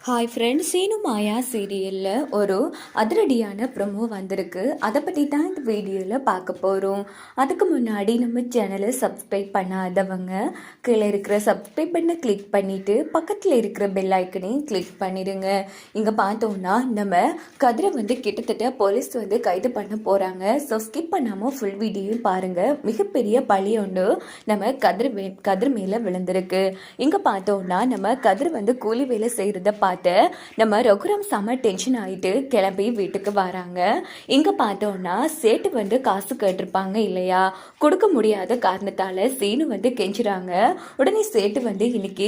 Hi friends, Seenu மாயா சீரியலில் ஒரு அதிரடியான ப்ரொமோ வந்திருக்கு. அதை பற்றி தான் இந்த வீடியோவில் பார்க்க போகிறோம். அதுக்கு முன்னாடி நம்ம சேனலை சப்ஸ்கிரைப் பண்ணாதவங்க கீழே இருக்கிற சப்ஸ்கிரைப் பண்ண கிளிக் பண்ணிவிட்டு பக்கத்தில் இருக்கிற பெல் ஐக்கனையும் கிளிக் பண்ணிடுங்க. இங்கே பார்த்தோம்னா நம்ம கதிரை கிட்டத்தட்ட போலீஸ் கைது பண்ண போகிறாங்க. ஸோ ஸ்கிப் பண்ணாமல் ஃபுல் வீடியோவும் பாருங்கள். மிகப்பெரிய பழி ஒன்று நம்ம கதிர் மேலே விழுந்திருக்கு. இங்கே பார்த்தோம்னா நம்ம கதிர் கூலி வேலை செய்கிறத பார்த்து நம்ம ரகுராம் செம டென்ஷன் ஆகிட்டு கிளம்பி வீட்டுக்கு வராங்க. இங்கே பார்த்தோம்னா சேட்டு காசு கேட்டிருப்பாங்க இல்லையா, கொடுக்க முடியாத காரணத்தால் சீனு கெஞ்சுறாங்க. உடனே சேட்டு இன்னைக்கு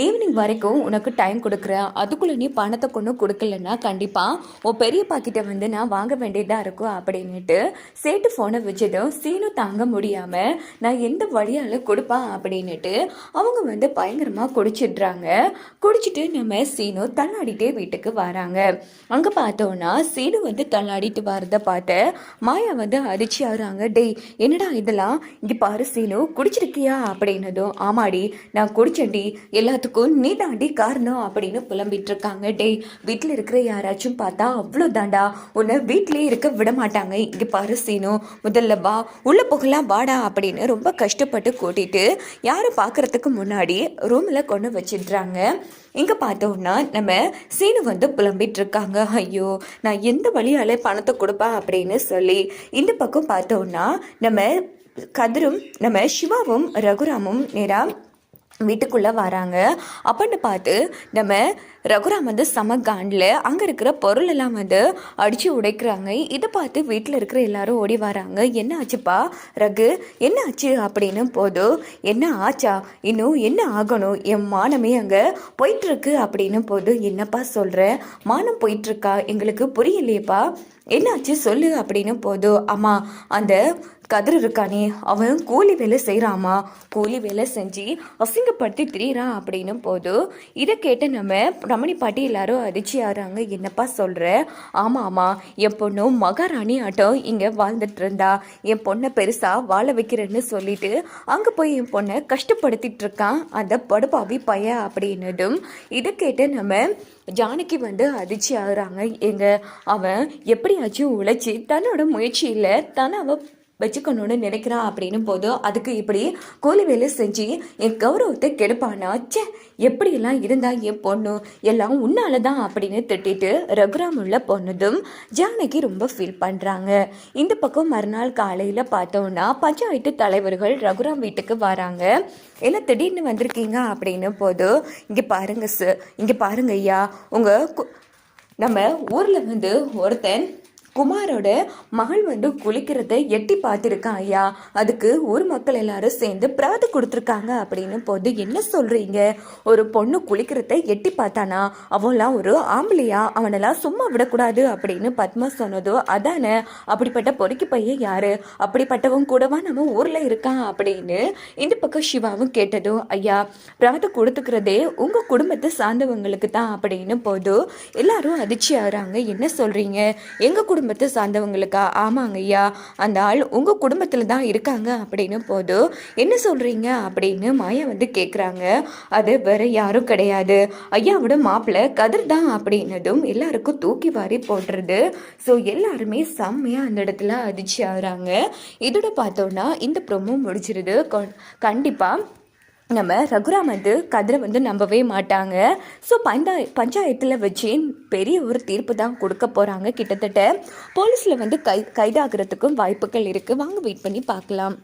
ஈவினிங் வரைக்கும் உனக்கு டைம் கொடுக்குறேன், அதுக்குள்ளே நீ பணத்தை கொண்டு கொடுக்கலன்னா கண்டிப்பாக உன் பெரியப்பா கிட்ட நான் வாங்க வேண்டியதாக இருக்கும் அப்படின்னுட்டு சேட்டு ஃபோனை வச்சதும் சீனு தாங்க முடியாமல் நான் எந்த வழியால் கொடுப்பா அப்படின்னுட்டு அவங்க பயங்கரமாக குடிச்சிடுறாங்க. குடிச்சிட்டு நம்ம சீனு தள்ளாடிட்டே வீட்டுக்கு வராங்க. அங்கே பார்த்தோன்னா சீனு தள்ளாடிட்டு வரத பார்த்து மாயா அதிர்ச்சி ஆகுறாங்க. டேய் என்னடா இதெல்லாம், இங்கே பாரு சீனு குடிச்சிருக்கியா அப்படின்னதும் ஆமாடி நான் குடிச்சேன்டி, எல்லாத்துக்கும் நீ தாண்டி காரணம் அப்படின்னு புலம்பிட்டு இருக்காங்க. டேய் வீட்டில் இருக்கிற யாராச்சும் பார்த்தா அவ்வளோதாண்டா, உன்னை வீட்டிலே இருக்க விட மாட்டாங்க. இங்கே பாரு சீனு முதல்ல வா உள்ள போகலாம் வாடா அப்படின்னு ரொம்ப கஷ்டப்பட்டு கூட்டிட்டு யாரும் பார்க்கறதுக்கு முன்னாடி ரூமில் கொண்டு வச்சிடுறாங்க. இங்கே பார்த்தோம்னா நம்ம சீனு புலம்பிட்டு இருக்காங்க. ஐயோ நான் எந்த வழியால பணத்தை கொடுப்பா அப்படின்னு சொல்லி. இந்த பக்கம் பார்த்தோம்னா நம்ம கதிரும் நம்ம சிவாவும் ரகுராமும் நேராக வீட்டுக்குள்ளே வராங்க. அப்படின்னு பார்த்து நம்ம ரகுராம் செம காண்டில் அங்கே இருக்கிற பொருளெல்லாம் அடித்து உடைக்கிறாங்க. இதை பார்த்து வீட்டில் இருக்கிற எல்லாரும் ஓடி வராங்க. என்ன ஆச்சுப்பா ரகு, என்ன ஆச்சு அப்படின்னு போதும். என்ன ஆச்சா, இன்னும் என்ன ஆகணும், என் மானமே அங்கே போயிட்டுருக்கு அப்படின்னு போது. என்னப்பா சொல்கிறேன், மானம் போயிட்டுருக்கா, எங்களுக்கு புரியலையேப்பா, என்னாச்சு சொல்லு அப்படின்னு போதும். அம்மா அந்த கதிர் இருக்கானே அவன் கூலி வேலை செய்கிறாமா, கூலி வேலை செஞ்சு அசிங்கப்படுத்தி திரியிறான் அப்படின்னு போதும். இதை கேட்டு நம்ம ரமணி பாட்டி எல்லாரும் அதிர்ச்சி ஆகிறாங்க. என்னப்பா சொல்கிற? ஆமாம் ஆமாம், என் பொண்ணு மகாராணி ஆட்டம் இங்கே வாழ்ந்துட்டு இருந்தா, என் பொண்ணை பெருசாக வாழ வைக்கிறேன்னு சொல்லிட்டு அங்கே போய் என் பொண்ணை கஷ்டப்படுத்திட்டு இருக்கான் அந்த படுபாவி பையன் அப்படின்னதும் இதை கேட்டு நம்ம ஜானகி அதிர்ச்சி ஆகுறாங்க. எங்க அவன் எப்படியாச்சும் உழைச்சி தன்னோட முயற்சியில் தானே அவன் வச்சுக்கணும்னு நினைக்கிறான் அப்படின்னு போதும். அதுக்கு இப்படி கூலி வேலை செஞ்சு என் கௌரவத்தை கெடுப்பானா, சே எப்படியெல்லாம் இருந்தா என் பொண்ணு, எல்லாம் உன்னால தான் அப்படின்னு திட்டிட்டு ரகுராம் உள்ள பொண்ணுதும் ஜானகி ரொம்ப ஃபீல் பண்ணுறாங்க. இந்த பக்கம் மறுநாள் காலையில் பார்த்தோன்னா பஞ்சாயத்து தலைவர்கள் ரகுராம் வீட்டுக்கு வராங்க. எல்லாம் திடீர்னு வந்திருக்கீங்க அப்படின்னு போதும். இங்கே பாருங்க சார், இங்கே பாருங்க ஐயா, நம்ம ஊரில் ஒருத்தன் குமாரோட மகள் குளிக்கிறத எட்டி பார்த்துருக்கான் ஐயா, அதுக்கு ஊர் மக்கள் எல்லாரும் சேர்ந்து பிராது கொடுத்துருக்காங்க அப்படின்னு போது. என்ன சொல்கிறீங்க, ஒரு பொண்ணு குளிக்கிறத எட்டி பார்த்தானா, அவன்லாம் ஒரு ஆம்பளையா, அவனெல்லாம் சும்மா விடக்கூடாது அப்படின்னு பத்மா சொன்னதோ. அதானே, அப்படிப்பட்ட பொறுக்கி பையன் யாரு, அப்படிப்பட்டவன் கூடவா நம்ம ஊரில் இருக்கான் அப்படின்னு இந்த பக்கம் சிவாவும் கேட்டதோ. ஐயா பிராது கொடுத்துக்கிறதே உங்கள் குடும்பத்தை சார்ந்தவங்களுக்கு தான் அப்படின்னு போதும். எல்லாரும் அதிர்ச்சி ஆகுறாங்க. என்ன சொல்கிறீங்க, எங்கள் குடும்பத்தை சார்ந்தவங்களுக்கா? ஆமாங்க ஐயா, அந்த ஆள் உங்கள் குடும்பத்தில் தான் இருக்காங்க அப்படின்னு போதும். என்ன சொல்கிறீங்க அப்படின்னு மாயா கேட்குறாங்க. அது வேற யாரும் கிடையாது, ஐயாவோட மாப்பிள்ளை கதிர் தான் அப்படின்னதும் எல்லாருக்கும் தூக்கி வாரி போடுறது. ஸோ எல்லாருமே செம்மையாக அந்த இடத்துல அதிர்ச்சி ஆகுறாங்க. இதோட பார்த்தோன்னா இந்த ப்ரோமோ முடிச்சிருது. கண்டிப்பாக நம்ம ரகுராம் கதிரை நம்பவே மாட்டாங்க. ஸோ பஞ்சாயத்தில் வச்சு பெரிய ஒரு தீர்ப்பு தான் கொடுக்க போகிறாங்க. கிட்டத்தட்ட போலீஸில் கைதாகிறதுக்கும் வாய்ப்புகள் இருக்குது. வாங்க வெயிட் பண்ணி பார்க்கலாம்.